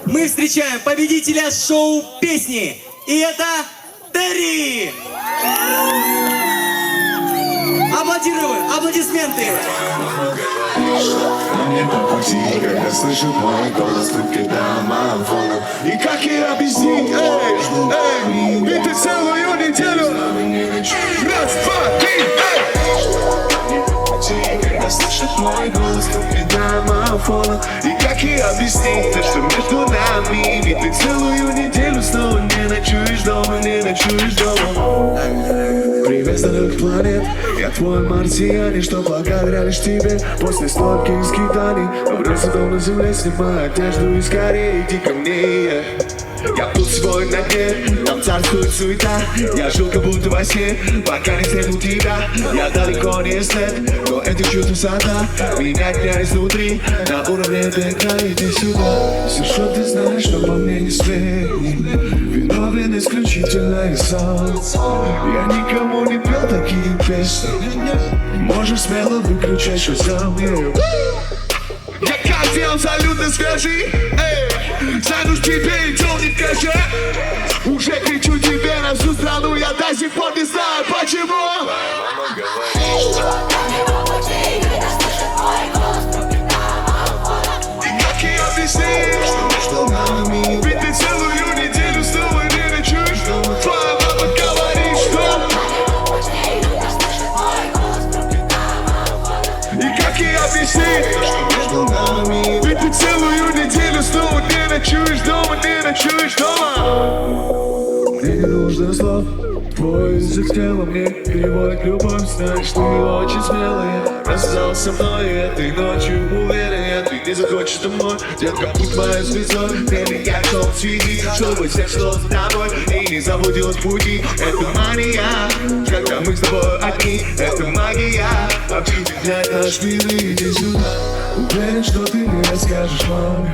Мы встречаем победителя шоу песни. И это Терри. Аплодируем, аплодисменты. Мне по пути, когда слышит мой голос, трубки домофона. И как я объяснить, ведь ты целую неделю. Раз, два, три, когда слышит мой голос, трубки домофона. И как я объяснить, то, что между нами, ведь ты целую неделю снова не ночуешь дома, не ночуешь дома. Привет с далеких планет, я твой марсианин, что благодаря лишь тебе. После стольких скитаний обрелся дом на земле, снимай одежду и скорее иди ко мне. Я тут свой на дне, там царствует суета. Я жил как будто во сне, пока не встретил тебя. Я далеко не след, но это чувство высота меня гнали изнутри, на уровне бега. Иди сюда, все, что ты знаешь, что по мне не светит. Виновен исключительно и сам. Я никому не пел такие песни. Можешь смело выключать, что сам я как сделал салютно свежий, занусь тебе и тел не в кэше. Уже кричу тебе на всю страну, я до сих пор не знаю почему. Мама говорит, что и как ей объяснить, что между нами, ведь ты целую неделю снова не ночуешь. Твоя мама говорит, что и как ей объяснить, что между нами, ведь ты целую неделю снова не ночуешь дома, не ночуешь дома. Мне не нужно слов, твой язык тела мне переводит любовь. Знаешь, ты очень смелая, рассказал со мной этой ночью. Уверен, ты не захочешь домой. Детка, будь моей звездой, время я шел в связи, чтобы сердце шло за тобой и не заблудилось в пути. Это мания, когда мы с тобой одни, это магия. Объединяй наш мир, иди сюда. Уверен, что ты не расскажешь маме,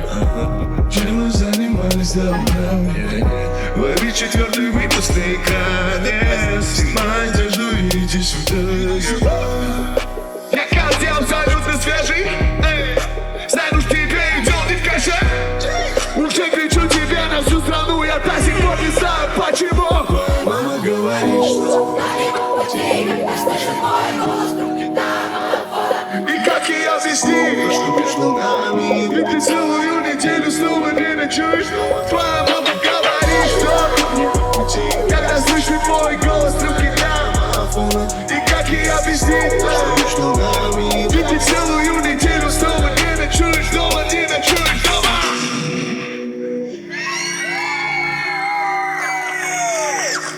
чем мы занимались давно. Лови 4-й выпуск на экране, снимай одежду и иди сюда. Я как сделал абсолютно свежий, знаю, что тебе идет не в кэше. Уже кричу тебе на всю страну, я до сих пор не знаю почему. Мама говорит, что и как ей объяснить, что между нами, ведь ты целую неделю снова не ночуешь. Твоя мама говорит, что когда слышит мой голос, трубки домофона. И как ей объяснить, что между нами, ведь ты целую неделю снова не ночуешь дома, не ночуешь дома.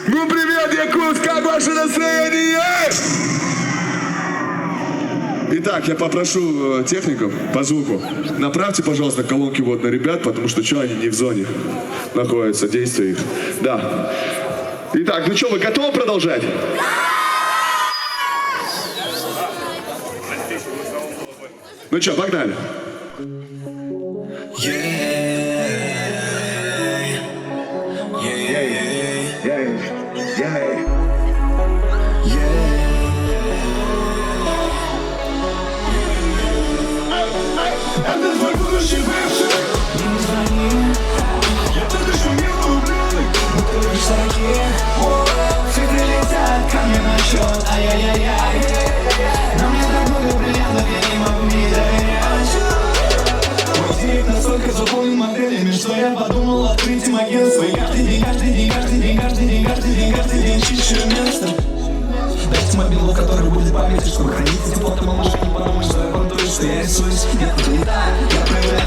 Ну привет, Якутск, как ваше настроение? Итак, я попрошу техников по звуку, направьте, пожалуйста, колонки вот на ребят, потому что что они не в зоне находятся, действия их. Да. Итак, ну что, вы готовы продолжать? Ну что, погнали. Это твой будущий бывший. Не звони. Я только что милый ублюдок. Но ты лишь такие. Цветы летят ко мне на счет. Ай-яй-яй-яй. Но мне так много бриллиантов, я не могу не доверять. Мой дневник настолько заполнен моделями, что я подумал открыть им агентство. И каждый день, каждый день, каждый день, каждый день, каждый день, каждый день чище место. Дайте мобилу, который будет памятью, чтобы хранить эти фото, малыши, не подумай, что я понтуюсь, что я рисуюсь. Нет, это не так, я проявляю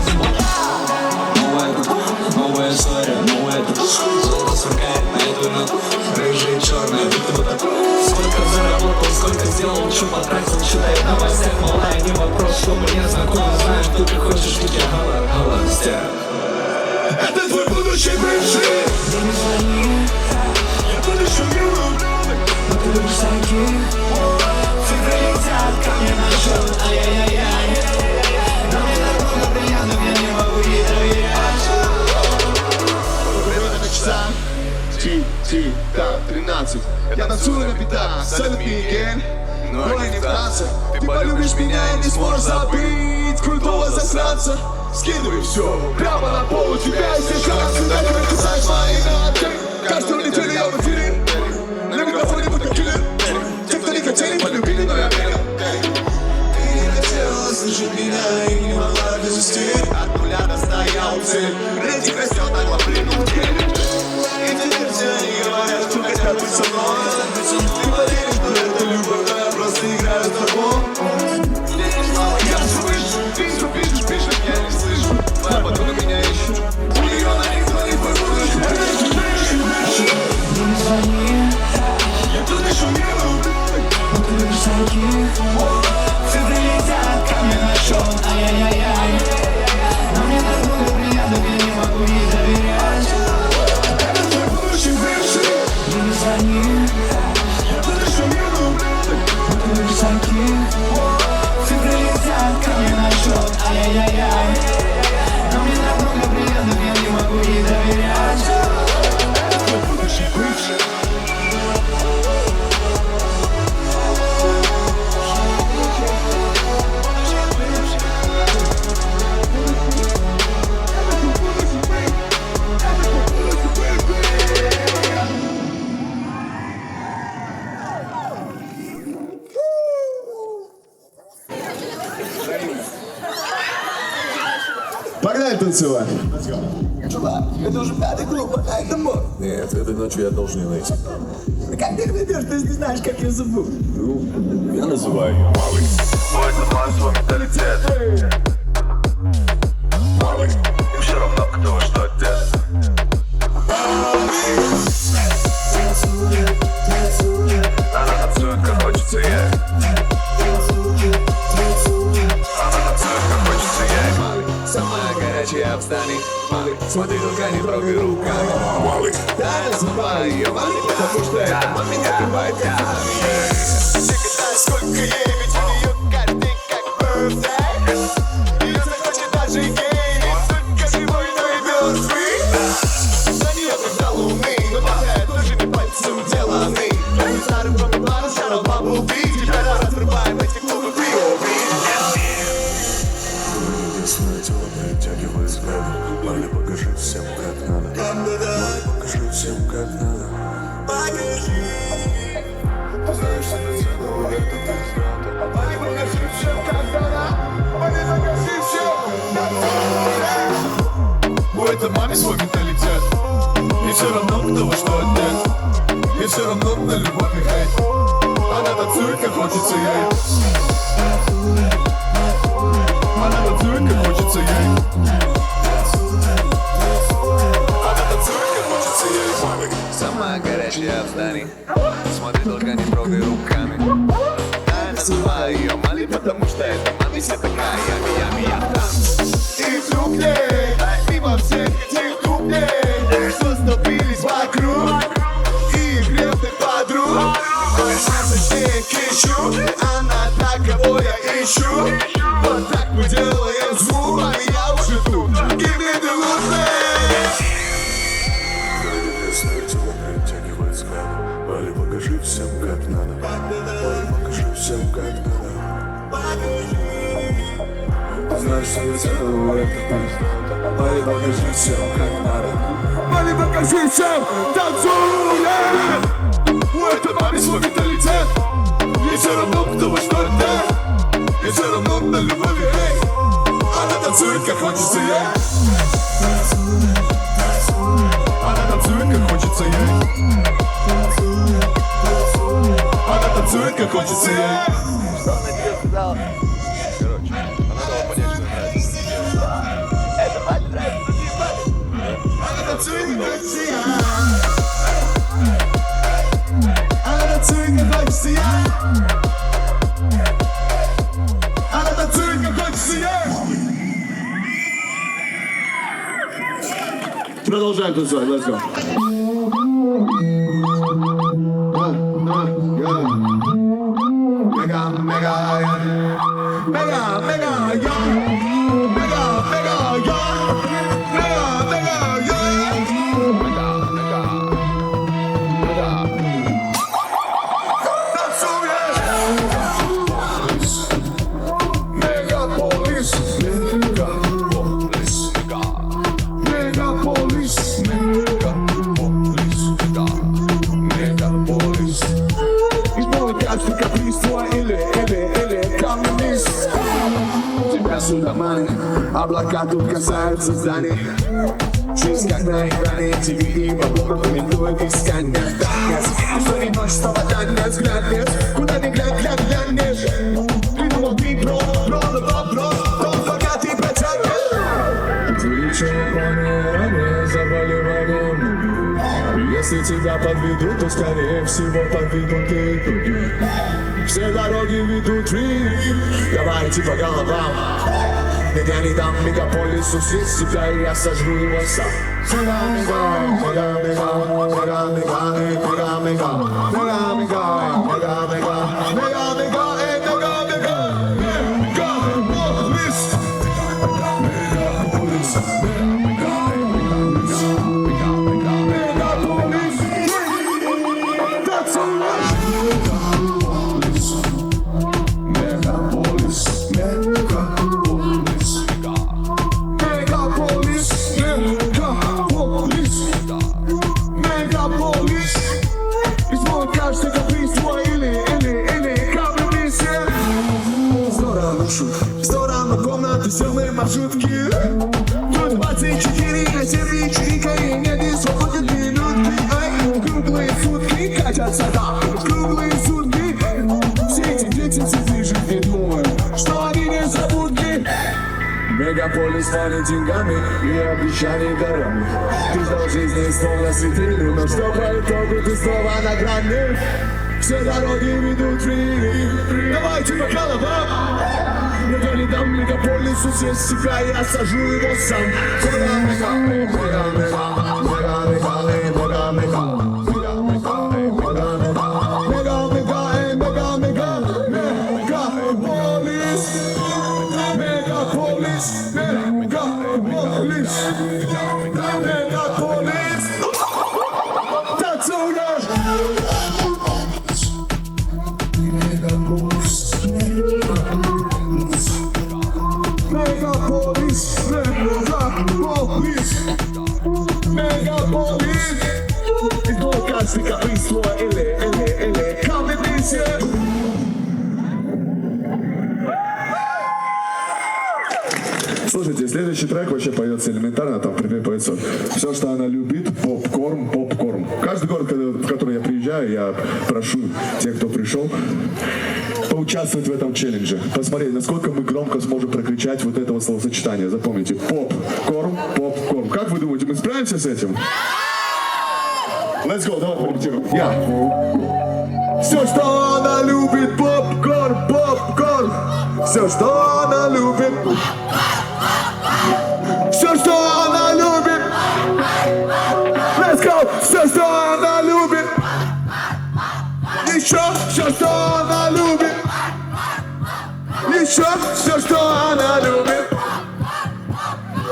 новая история, новая это золото сверкает на эту ноту. Рыжая и черная, будто бы так. Сколько заработал, сколько сделал, что потратил, считаю в новостях, малая, не вопрос, что мне знакомо, знаешь, что ты хочешь, ведь я холостяк. Это твой будущий бывший. Не звони. Я будущий милый ублюдок. Но ты любишь таких. Цифры летят ко мне на счет. Ай-яй-яй-яй. Но мне так много бриллиантов, я не могу ей доверять. Время на часах. Ти-ти-так. танцев. Я танцую на битах, салют Мигель. Но я не в танце. Ты полюбишь меня и не сможешь забыть крутого засранца. Скидывай все прямо на пол, у тебя есть шансы. Дай мне писать мои ноты. Каждую неделю я в эфире. На микрофоне будто киллер. Те, кто не хотели, полюбили, но я верил. Ты не хотела слышать меня и не могла без истерик. От нуля до 100 я у цели. Рейтинг растет, а главлину в деле. И теперь все они говорят, что хотят быть со мной. Ты поверишь, что это любовь, но я просто играю с тобой. Я слышу, пишешь, я не слышу. Моя подруга меня ищет. У нее на них звонит мой муж. Я тут еще не люблю. Все прилетят ко мне на шоу, ай-яй-яй-яй. Но мне так много приятно, я не могу ей доверять. Не звони. Я тут еще не люблю. Все прилетят ко мне на шоу, ай-яй-яй-яй. Но мне так много приятно, я не могу ей доверять. Будущий бывший. Погнали танцевать. Чувак, это уже 5-й клуб, а это мой. Нет, этой ночью я должен ее найти. Как ты их найдешь, ты не знаешь, как ее зовут. Ну, я называю ее Малый. Мой заман, свой менталитет. Малый, им все равно, кто во что одет. Она танцует, как хочется ей. Она танцует, как хочется ей. Малый, самая горячая встань. Малый, смотри, только не трогай руками. Малый. Я называю ее Малый, потому что это маме открывает камни. Сколько ей, ведь у нее каждый день как birthday. Ее захочет даже гей, только живой, но и мертвый. За нее когда луны, но пока тоже не пальцем деланы. Твоим старым промыпланом старал бабу бить. Теперь разрываем эти клубы приоби. Единственное тело притягивает взгляды. Малый, покажи всем, как надо. Малый, покажи всем, как надо. Ты знаешь, что ты ценного, это ты взгляда. Малый, покажи всем, как надо. Малый, покажи всем, как надо. У этой маме свой менталитет. И все равно, кто во что одет. И все равно на любовь и хейт. Она танцует, как хочется ей. Она танцует, как хочется ей. Она танцует, как хочется ей. Малый. Самая горячая в здании. Смотри, только не трогай руками. Я называю ее Малый, потому что это маме вся такая. Я там. И вдруг ей, мимо всех этих дублей, что столпились вокруг и крепких подруг. Я ищу, она та, кого я ищу. Вот так мы делаем звук, а я уже тут. Give me the look, man. Единственное тело притягивает взгляды. Малый, покажи всем, как надо. Малый, покажи всем, как надо. Ты знаешь, что я ценного, это ты. Малый, покажи всем, как надо. Малый, покажи всем, танцуем. У этой маме свой менталитет. Ей все равно, кто во что одет. Ей все равно на любовь, эй. Она танцует, как хочется ей. Она танцует, как хочется ей. Она танцует, как хочется ей. Что она тебе сказала? Короче, она дала понять, что нравится. Это Малый нравится, Она танцует, как хочется ей. Она танцует, как хочется ей. Она танцует, как хочется ей. Продолжаем танцевать, let's go. Mega, mega, mega, mega, yo. Mega, mega, yo. Mega, mega, yo. Mega, mega, mega. Облака тут касаются зданий. Жизнь как на экране, TV и бабука комментует искание. Танец, что не ночь, снова танец, глянешь. Куда ни глянь, глянешь. Придумал ты про вопрос, пока ты протянешь. Лечение заболеванием. Если тебя подведут, то скорее всего подведут и итоги. Все дороги ведут в Рим. Давайте по головам. Я не дам мегаполису съесть себя, и я сожру его сам. Веселые маршрутки. Тут 24/7 вечеринка, и нет не свободен минутки. Ай, круглые сутки катятся там, круглые сутки. Все эти дети цветы жизни думают, что они не забудки. Мегаполис звонит деньгами и обещаний дарами. Ты ждал жизни словно светили, но что по итогу ты снова на грани. Все дороги ведут в Рим. Давайте по головам. Я не дам мегаполису съесть себя, я сажу его сам. Слушайте, следующий трек вообще поется элементарно, там пример поется: все, что она любит, попкорн, попкорн. Каждый город, в который я приезжаю, я прошу тех, кто пришел, поучаствовать в этом челлендже. Посмотреть, насколько мы громко сможем прокричать вот это вот словосочетание. Запомните: попкорн, попкорн. Как вы думаете, мы справимся с этим? Let's go, давай порепетируем. Все, что она любит, попкорн, попкорн. Все, что она любит. Все, что она любит. Let's go. Все, что она любит. Еще все, что она любит. Еще все, что она любит.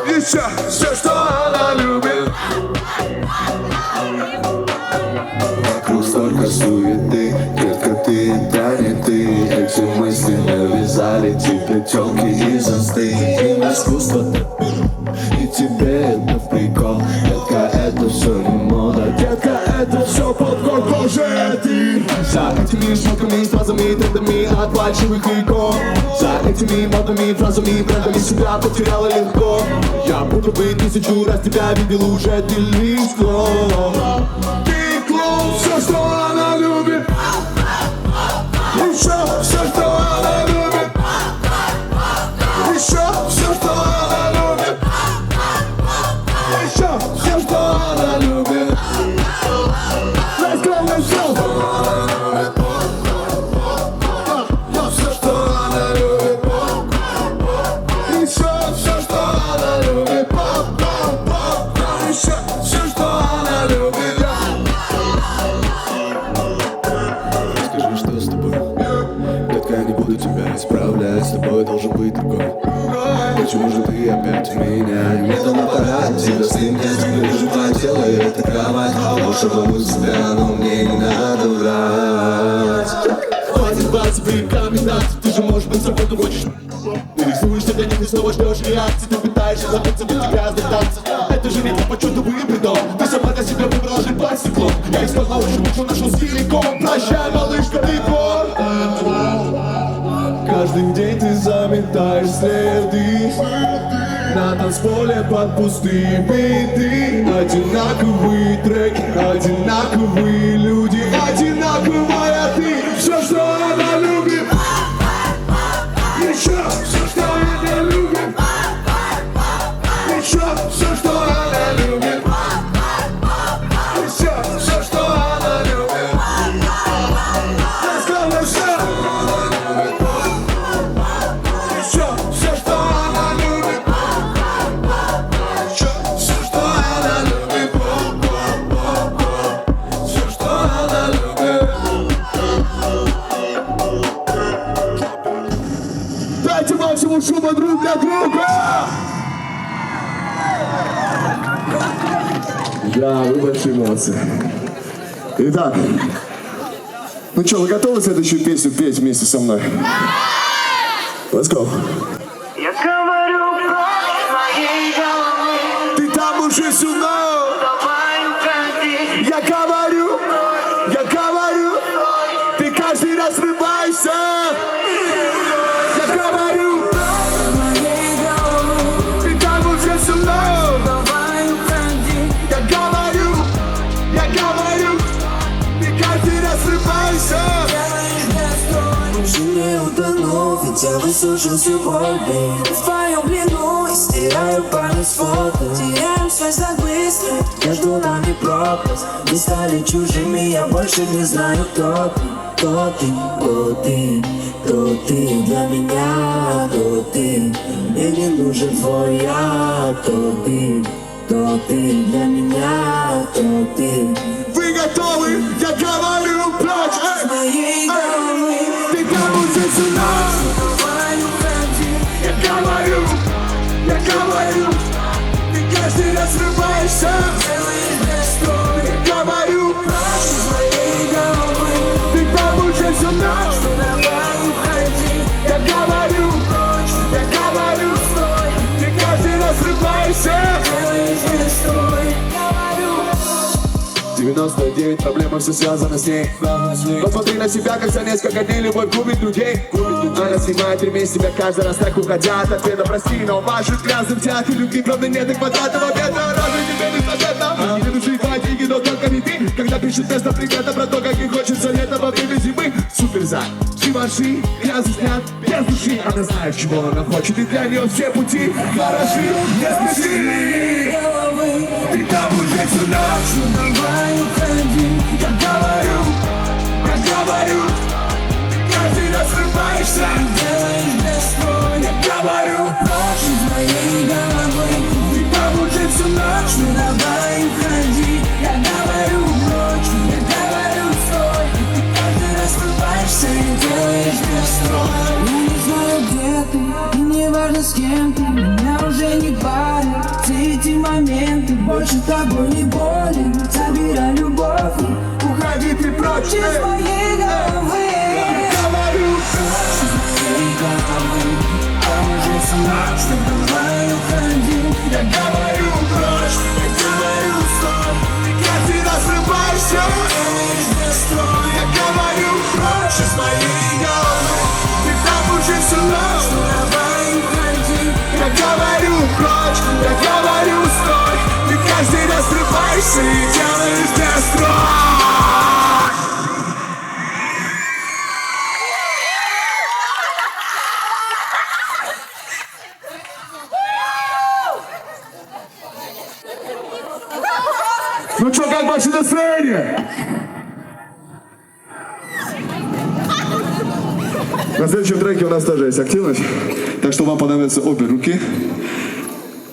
Еще все, что она любит. Вокруг столько суеты, детка, ты да не ты. Эти мысли навязали тебе тёлки из инсты. Им искусство и тебе это прикол. Детка, это все не мода, детка, это все попкорн, боже ты. За этими шмотками, фразами, трендами от фальшивых икон. За этими модными фразами, брендами себя потеряла легко. Я будто бы 1000 раз тебя видел уже, ты лишь клон. Все, что она любит. Еще все, что она любит. Еще все, что она любит. Еще все, что она любит. Let's go, let's go. Все, что она любит. Еще все, что она любит. Еще все, что она любит. Скажи, что с тобой? Детка, я не буду тебя исправлять. С тобой должен быть другой. Почему же ты опять меня не дома пора? Тебя с ним нет, переживай, тело это кровать. Лучше бы себя, но мне не надо врать. Хватит баться, бриками танцев, ты же можешь быть собой, ты хочешь. Ты рисуешься для них и снова ждешь реакции. Ты пытаешься забыться в этих грязных танцах. Это же не то, по чёрту придом. Ты сама для себя выбрала жить под стеклом. Я искал лучше, лучше нашел силикон. Прощай, малышка, ты пор. Каждый день ты заметаешь следы. танцполе под пустые биты. Одинаковые треки, одинаковые люди, одинаковая ты. Все, что она любит. Еще все, что она любит. Еще все, что она любит. Еще все, что она любит. Сказала все. Еще все, что она любит. Еще все, что она любит. Все, что она любит. Дайте максимум шума друг для друга! Да, вы большие молодцы. Итак, ну что, вы готовы следующую песню петь вместе со мной? Let's go. Я говорю прочь моей головы. Ты там уже всю ночь. Давай уходи. Я говорю, ты каждый раз срываешься. Я говорю, Моей головы. ты там уже всю ночь. Давай уходи. Я говорю, ты каждый раз срываешься. Уже не утону, ведь я высушил всю боль, baby. В твоем плену и стираю память фото. Теряем связь так быстро, между нами пропасть. Мы стали чужими, я больше не знаю, кто ты. Кто ты, кто ты, кто ты для меня, кто ты. Мне не нужен твой я, кто ты для меня, кто ты. Вы готовы? Я говорю прочь. С моей головы. Ты там уже всю ночь. Давай уходи. Я говорю, ты каждый раз срываешься. Делаешь настрой. Я говорю, Прочь из моей головы. ты там уже всю ночь. Давай уходи. Я говорю, Стой. ты каждый раз срываешься. Делаешь настрой. 99 проблем, все связано с ней. Посмотри на себя, как за несколько дней любовь губит людей. Она снимает ремень с себя каждый раз, так уходя от ответа. Прости, но машет грязным взят. И любви, правда, нет и квадратного метра. Разве тебе не заметно? Не нужны твои деньги, но только не ты. Когда пишет место привета про то, как ей хочется лето во время зимы. Супер за Живаши, грязный взгляд, без души. Она знает, чего она хочет, и для нее все пути хороши. Не спеши, ты там уже всю ночь. Давай уходи. Я говорю, каждый раз срываешься. Делаешь настрой. Я говорю, Прочь из моей головы. ты там уже всю ночь. Давай уходи. Я говорю прочь. Стой. Ты каждый раз срываешься и делаешь настрой. Я не знаю, где ты, и не важно, с кем ты. Меня уже не парят все эти моменты. Больше тобой не болен. Забирай любовь. Уходи ты прочь. Из моей головы. Я говорю, Из моей головы. Там уже всю ночь. Давай уходи. я говорю, прочь. Стой. Ты каждый раз срываешься. Делаешь настрой. Я говорю, прочь из моей головы. Ты там уже всю ночь. Давай уходи. Я говорю, прочь. Я говорю, стой. Ты каждый раз срываешься и делаешь настрой. Ну что, как ваше настроение? На следующем треке у нас тоже есть активность, так что вам понадобятся обе руки.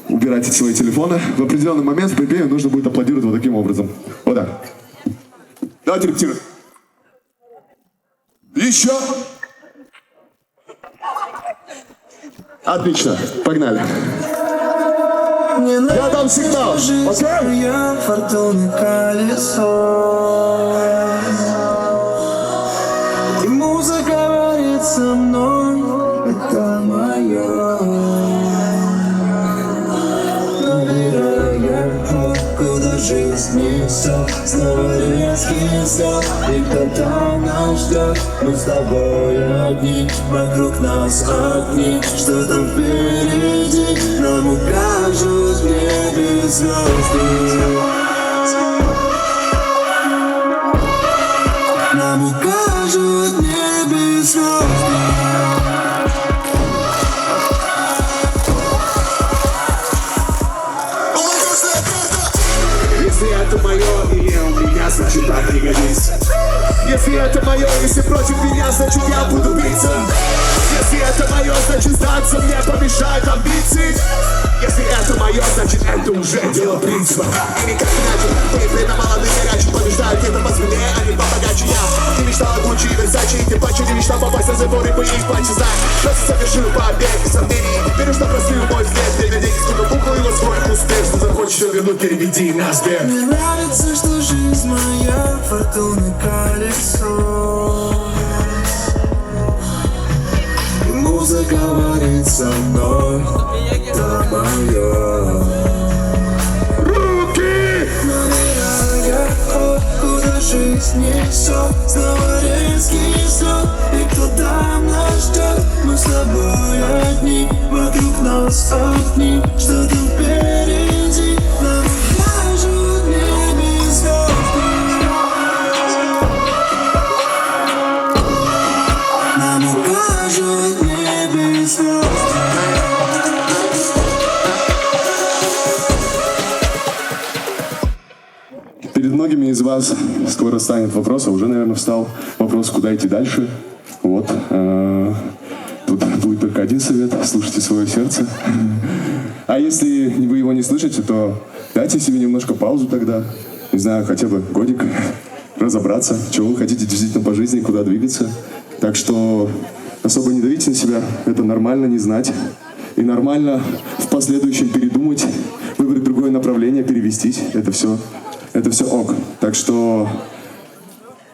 Убирайте свои телефоны. В определенный момент в припеве нужно будет аплодировать вот таким образом. Вот так. Давайте репетируем. Еще. Отлично. Погнали. Я дам сигнал. Окей? Фортуны колесо. И музыка говорит со мной. Это мое. Набираю я круг, куда же жизни все снова резкий взгляд. И кто-то нас ждет, мы с тобой одни. Вокруг нас огни, что там впереди. Нам укажут в небе звезды. Нам укажут в небе звезды. Если это мое и у меня, значит так пригодится. Если это мое, если против меня, значит я буду биться. Если это мое, значит сдаться мне помешают амбиции. Если это мое, значит это уже дело принципа. И никак иначе, ты предан молодым горячим. Побеждают где-то посмелее, а не побогаче я. Ты мечтал о Гуччи и Версаче, и тем паче не мечтал попасть на забор и бы их плаче знать. Просто совершил побег и сомнений. Верю, что простил мой взгляд. Время денег, сколько буквы его скоро успех. Что захочешь все вернуть, переведи на сбег. Мне нравится, что жизнь моя фортуна колесо. И музыка говорит со мной, это мое. Руки! Набираю я ход, куда жизнь несет. Снова резкий взлет, и кто там нас ждет. Мы с тобой одни, вокруг нас огни. Что там впереди, нам укажут в небе звезды. Нам укажут в небе звезды. Перед многими из вас скоро станет вопрос, а уже, наверное, встал вопрос, куда идти дальше. Вот. Тут будет только один совет – слушайте свое сердце. А если вы его не слышите, то дайте себе немножко паузу тогда. Не знаю, хотя бы годик. Разобраться, чего вы хотите действительно по жизни, куда двигаться. Так что особо не давите на себя. Это нормально не знать. И нормально в последующем передумать, выбрать другое направление, перевестись. Это все ок. Так что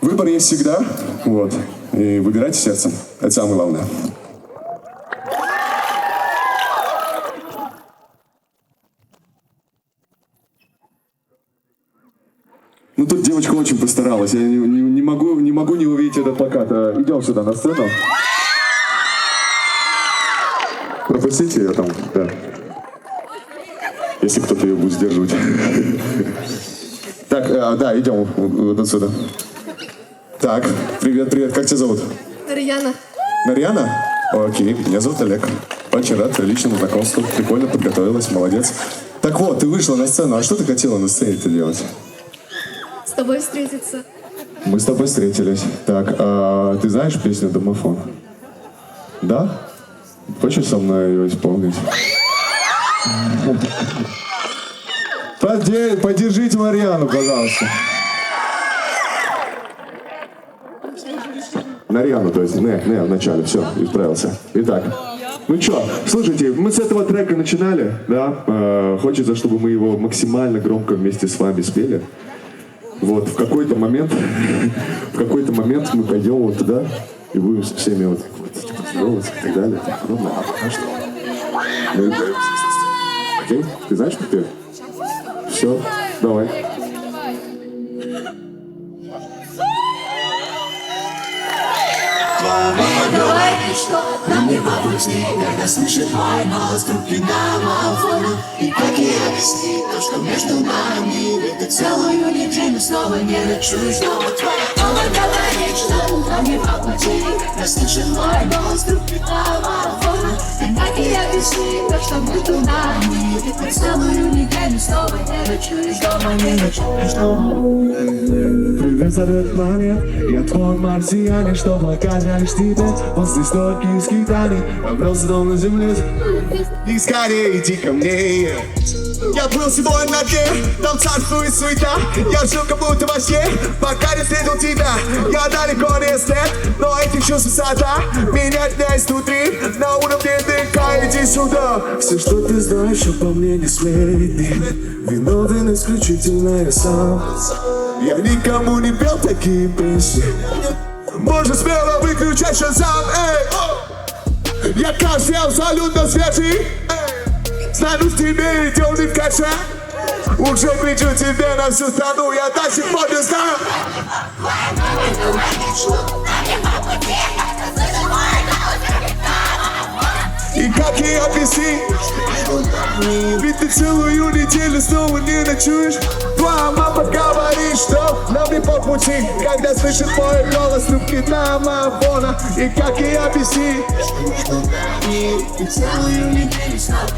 выбор есть всегда. Вот. И выбирайте сердцем. Это самое главное. Ну тут девочка очень постаралась. Я не могу не увидеть этот плакат. Идем сюда на сцену. Пропустите ее там, да. Если кто-то ее будет сдерживать. Так, да, идем вот отсюда. Так, привет, как тебя зовут? Нарьяна. Нарьяна? Окей, меня зовут Олег. Очень рад личному знакомству. Прикольно подготовилась, молодец. Так вот, ты вышла на сцену, а что ты хотела на сцене-то делать? С тобой встретиться. Мы с тобой встретились. Так, ты знаешь песню «Домофон»? Да? Хочешь со мной ее исполнить? Поддержите Марьяну, пожалуйста. Нарьяну, то есть, в начале, все, исправился. Итак, ну что, слушайте, мы с этого трека начинали, да? Хочется, чтобы мы его максимально громко вместе с вами спели. Вот, в какой-то момент мы пойдем вот туда и будем со всеми вот здороваться и так далее. А пока что мы играем. Окей? Ты знаешь, как ты? Все, давай. Говори, что нам не по пути, когда слышит мой голос трубки домофона. И как ей объяснить то, что между нами? Ведь ты целую неделю снова не ночуешь дома. Твоя мама говорит, что нам не по пути, когда слышит мой голос трубки домофона. И как ей объяснить то, что между нами? Ведь ты целую неделю снова не ночуешь дома, не ночуешь дома. Привет за этот момент, я твой марсианин, что благодаришь тебе после стольких скитаний. Обрелся дом на земле. И скорее иди ко мне. Я был сегодня на дне, там царствует суета. Я жил как будто во сне, пока не встретил тебя. Я далеко не след, но этих чувств высота меня дня изнутри, на уровне ДК, иди сюда. Все, что ты знаешь, обо мне не сплетни. Виновен исключительно я сам. Я никому не пел такие песни. Можно смело выключать шазам, эй. Я каждый абсолютно свежий. Стану в тебе идем не в каче. Уже кричу тебе на всю страну, я до сих пор не знаю. И как ей объяснить? Ведь ты целую неделю снова не ночуешь. Твоя мама говорит, что нам не по пути, когда слышит мой голос трубки домофона. И как ей объяснить? Ты целую неделю снова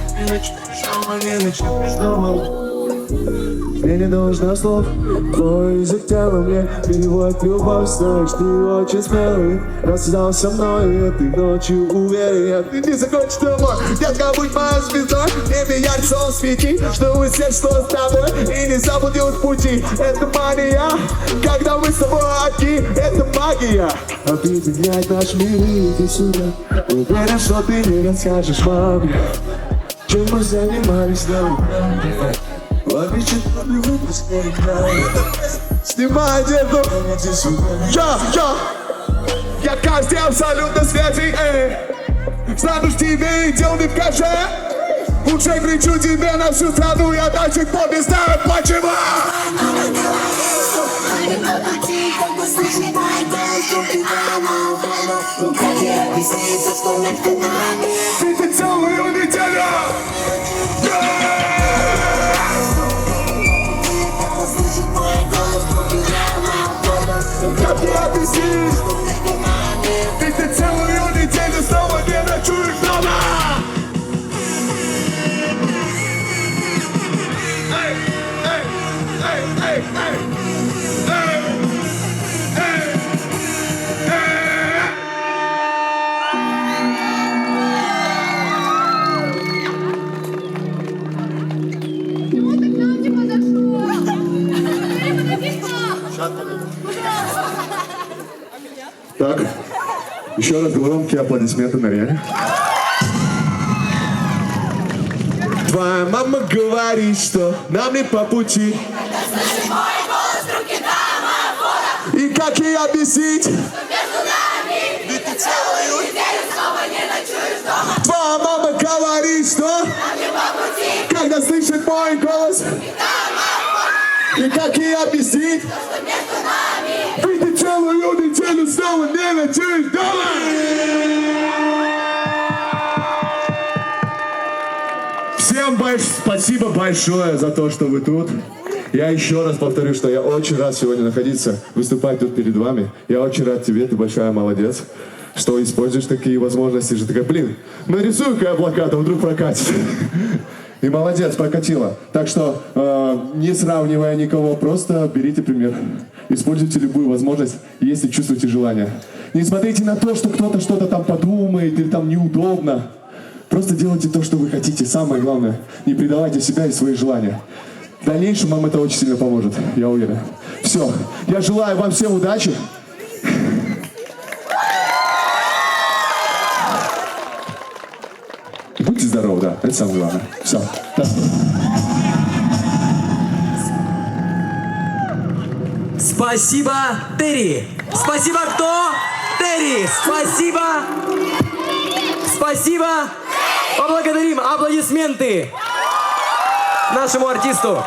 не ночуешь дома. Мне не нужно слов, твой язык тела мне переводит любовь с ночь. Ты очень смелый, рассказал со мной этой ночью, уверен, ты не закончишь домой. Детка, будь моей звездой, небе ярче солнце свети, чтобы все, что с тобой, и не заблудил в пути. Это мания, когда мы с тобой одни, это магия. Объединять наш мир, иди сюда. Уверен, что ты не расскажешь маме, чем мы занимались давно. Снимай одежду. Я каждый абсолютно свежий, Стану в тебе идеальный в каше. Уже кричу тебе на всю страну, я до сих пор не знаю почему. Ты целую неделю. Как я объяснишь? Ведь ты целую неделю снова не ночуешь дома. Эй, эй, эй, эй, эй, эй, эй, эй. Так, еще раз громкие аплодисменты на Рене. Твоя мама говорит, что нам не по пути. И как ей объяснить? Ведь ты целую неделю снова не ночуешь дома. Твоя мама говорит, что нам не по пути, когда слышит мой голос. И как ей объяснить? Что между нами. Ведь ты целую неделю снова не ночуешь дома. Всем спасибо большое за то, что вы тут. Я еще раз повторю, что я очень рад сегодня находиться, выступать тут перед вами. Я очень рад тебе, ты большая молодец, что используешь такие возможности. Же такая, блин, нарисую-ка я плакат, а вдруг прокатит. И молодец, прокатила. Так что, не сравнивая никого, просто берите пример. Используйте любую возможность, если чувствуете желание. Не смотрите на то, что кто-то что-то там подумает или там неудобно. Просто делайте то, что вы хотите. Самое главное, не предавайте себя и свои желания. В дальнейшем вам это очень сильно поможет, я уверен. Все, я желаю вам всем удачи. Будьте здоровы, да, это самое главное. Все. Да. Спасибо, Терри. Спасибо, кто? Терри. Спасибо. Спасибо. Поблагодарим. Аплодисменты нашему артисту.